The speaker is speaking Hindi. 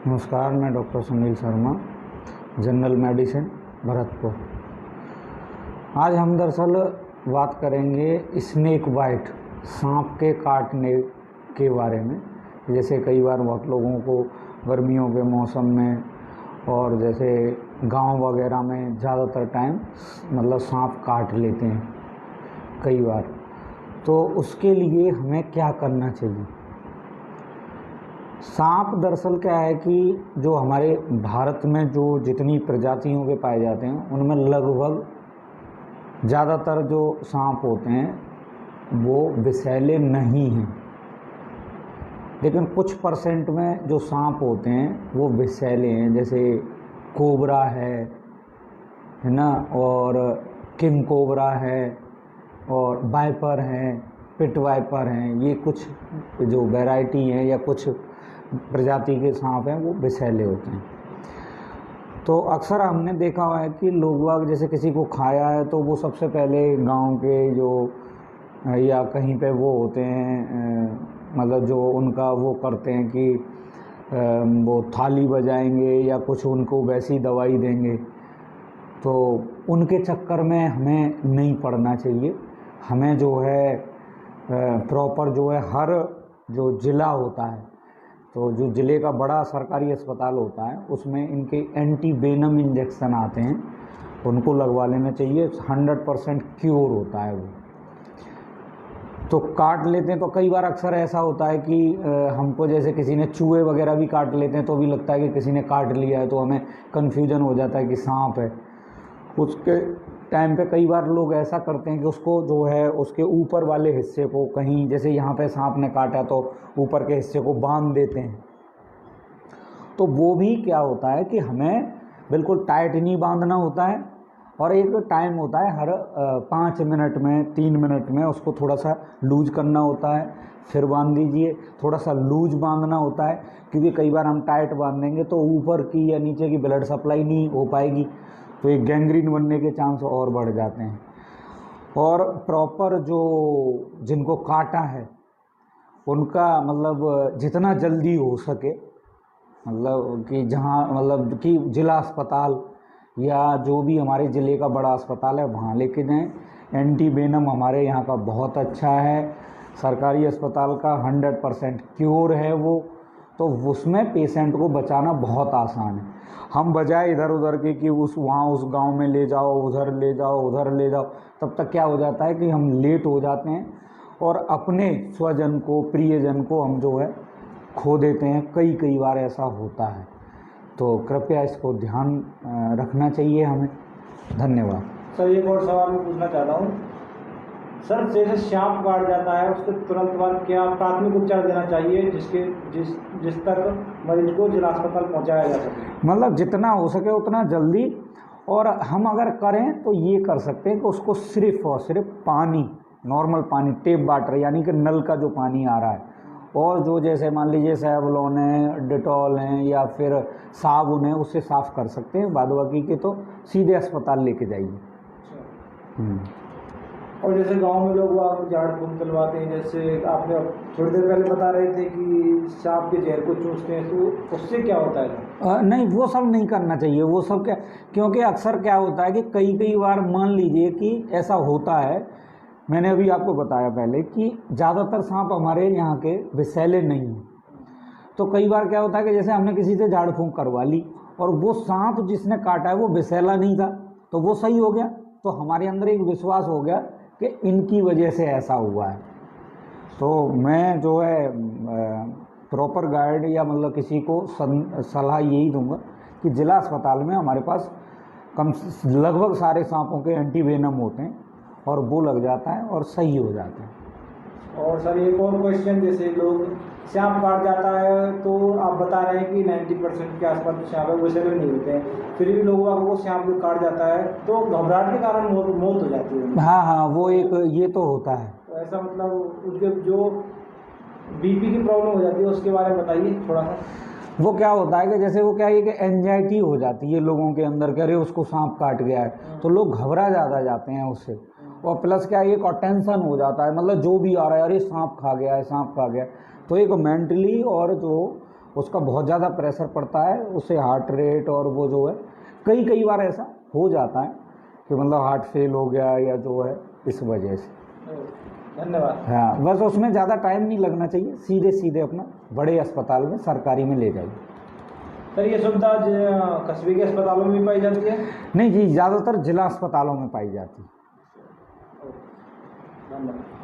नमस्कार, मैं doctor Sunil Sharma, general medicine Bharatpur. आज हम दरअसल बात करेंगे स्नेक बाइट, सांप के काटने के बारे में। जैसे कई बार बहुत लोगों को गर्मियों के मौसम में और जैसे गांव वगैरह में ज़्यादातर टाइम मतलब सांप काट लेते हैं कई बार। तो उसके लिए हमें क्या करना चाहिए? सांप दरअसल क्या है कि जो हमारे भारत में जो जितनी प्रजातियों के पाए जाते हैं उनमें लगभग ज़्यादातर जो सांप होते हैं वो विषैले नहीं हैं, लेकिन कुछ परसेंट में जो सांप होते हैं वो विषैले हैं। जैसे कोबरा है ना, और किंग कोबरा है, और वाइपर हैं, पिट वाइपर हैं। ये कुछ जो वैरायटी हैं या कुछ प्रजाति के सांप हैं वो विषैले होते हैं। तो अक्सर हमने देखा हुआ है कि लोग जैसे किसी को खाया है तो वो सबसे पहले गांव के जो या कहीं पे वो होते हैं, मतलब जो उनका वो करते हैं कि वो थाली बजाएंगे या कुछ उनको वैसी दवाई देंगे। तो उनके चक्कर में हमें नहीं पड़ना चाहिए। हमें जो है प्रॉपर जो है हर जो ज़िला होता है, तो जो ज़िले का बड़ा सरकारी अस्पताल होता है उसमें इनके एंटी वेनम इंजेक्शन आते हैं, उनको लगवा लेना चाहिए। 100% क्योर होता है वो। तो काट लेते हैं तो कई बार अक्सर ऐसा होता है कि हमको जैसे किसी ने चूहे वगैरह भी काट लेते हैं तो भी लगता है कि किसी ने काट लिया है, तो हमें कन्फ्यूजन हो जाता है कि सांप है। उसके टाइम पे कई बार लोग ऐसा करते हैं कि उसको जो है उसके ऊपर वाले हिस्से को कहीं, जैसे यहाँ पे सांप ने काटा तो ऊपर के हिस्से को बांध देते हैं। तो वो भी क्या होता है कि हमें बिल्कुल टाइट नहीं बांधना होता है, और एक टाइम होता है हर 5 मिनट में 3 मिनट में उसको थोड़ा सा लूज करना होता है, फिर बांध दीजिए। थोड़ा सा लूज बांधना होता है क्योंकि कई बार हम टाइट बांध देंगे तो ऊपर की या नीचे की ब्लड सप्लाई नहीं हो पाएगी, तो एक गैंग्रीन बनने के चांस और बढ़ जाते हैं। और प्रॉपर जो जिनको काटा है उनका मतलब जितना जल्दी हो सके, मतलब कि जहाँ मतलब कि जिला अस्पताल या जो भी हमारे ज़िले का बड़ा अस्पताल है वहाँ लेके जाएं। एंटी वेनम हमारे यहाँ का बहुत अच्छा है, सरकारी अस्पताल का 100% क्योर है वो। तो उसमें पेशेंट को बचाना बहुत आसान है। हम बजाय इधर उधर के कि उस गांव में ले जाओ, उधर ले जाओ, उधर ले जाओ, तब तक क्या हो जाता है कि हम लेट हो जाते हैं और अपने स्वजन को, प्रियजन को हम जो है खो देते हैं। कई बार ऐसा होता है, तो कृपया इसको ध्यान रखना चाहिए हमें। धन्यवाद। सर, एक और सवाल मैं पूछना चाहता हूँ। सर, जैसे सांप काट जाता है उसके तुरंत बाद क्या प्राथमिक उपचार देना चाहिए जिस तक मरीज को जिला अस्पताल पहुँचाया जा सके? मतलब जितना हो सके उतना जल्दी। और हम अगर करें तो ये कर सकते हैं कि उसको सिर्फ और सिर्फ पानी, नॉर्मल पानी, टेप वाटर यानी कि नल का जो पानी आ रहा है, और जो जैसे मान लीजिए सैवलॉन है, डेटॉल है या फिर साबुन है, उससे साफ़ कर सकते हैं। बाद बाकी के तो सीधे अस्पताल लेके जाइए। और जैसे गांव में लोग आप झाड़ फूंक चलवाते हैं, जैसे आपने थोड़ी देर पहले बता रहे थे कि सांप के जहर को चूसते हैं, तो उससे क्या होता है? नहीं, वो सब नहीं करना चाहिए। वो सब क्या, क्योंकि अक्सर क्या होता है कि कई बार मान लीजिए कि ऐसा होता है, मैंने अभी आपको बताया पहले कि ज़्यादातर सांप हमारे यहाँ के विषैले नहीं हैं। तो कई बार क्या होता है कि जैसे हमने किसी से झाड़ फूंक करवा ली और वो सांप जिसने काटा है वो विषैला नहीं था, तो वो सही हो गया। तो हमारे अंदर एक विश्वास हो गया कि इनकी वजह से ऐसा हुआ है। तो मैं जो है प्रॉपर गाइड या मतलब किसी को सलाह यही दूंगा कि जिला अस्पताल में हमारे पास लगभग सारे सांपों के एंटी वेनम होते हैं और वो लग जाता है और सही हो जाता है। और सर, एक और क्वेश्चन, जैसे लोग सांप काट जाता है तो आप बता रहे हैं कि 90% के आसपास जो सांप है वो विषैले नहीं होते हैं, फिर भी लोगों को सांप जो काट जाता है तो घबराहट के कारण मौत हो जाती है। हाँ, वो एक ये तो होता है। तो ऐसा मतलब उसके जो बीपी की प्रॉब्लम हो जाती है उसके बारे में बताइए थोड़ा सा। वो क्या होता है कि जैसे वो क्या है कि एंजाइटी हो जाती है लोगों के अंदर कि अरे उसको सांप काट गया है, तो लोग घबरा ज़्यादा जाते हैं उससे। और प्लस क्या है, एक और टेंशन हो जाता है, मतलब जो भी आ रहा है अरे सांप खा गया है, सांप खा गया। तो एक मेंटली और जो उसका बहुत ज़्यादा प्रेशर पड़ता है, उससे हार्ट रेट और वो जो है कई बार ऐसा हो जाता है कि मतलब हार्ट फेल हो गया या जो है इस वजह से। धन्यवाद। हाँ, बस उसमें ज़्यादा टाइम नहीं लगना चाहिए, सीधे अपना बड़े अस्पताल में सरकारी में ले जाइए। सर ये सुविधा कस्बे के अस्पतालों में भी पाई जाती है? नहीं जी, ज़्यादातर जिला अस्पतालों में पाई जाती है। धन्यवाद।